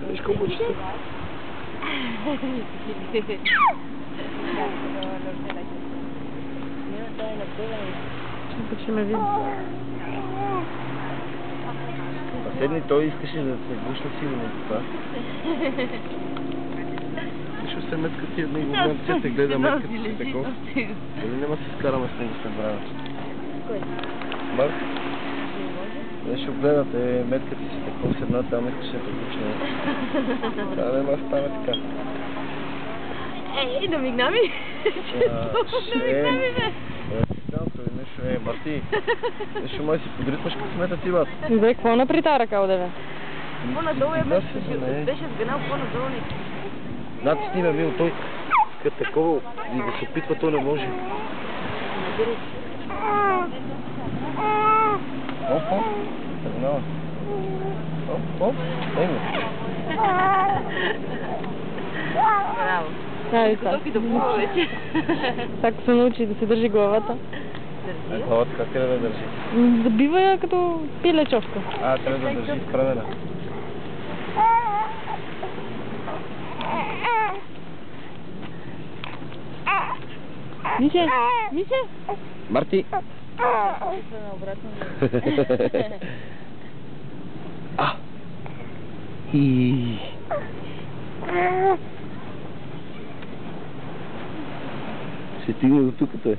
Виж колко е чисто. Ще ме види. А седни, той искаше да се гушна сигурно това. Виж се метка ти едни момент, те гледа метка ти такова. Дали няма се скараме с него след време? Кой? Марк? Ще гледате метка ти си такова с една, там искаше да гушна. Да, няма да стане така. Ей, да мигна ми! Да мигна ми, бе! Нещо, Марти, нещо май си подритваш късмета ти, бат. Бе, какво напри тази ръка, одеве? По-надолу беше сгънал по-надолу ни. Натисни ме, Мил, той като такова и да се опитва, той не може. Оп, тръгнава. Оп, дай го. Браво. Айде сега. Готов и да плува вече. Така се научи да се държи главата. Държи. Главата как трябва да държи? Да бива я като пилечовка. Трябва да държи изправена. Мише! Мише! Марти! Обратно. Ще стигне до тук, той.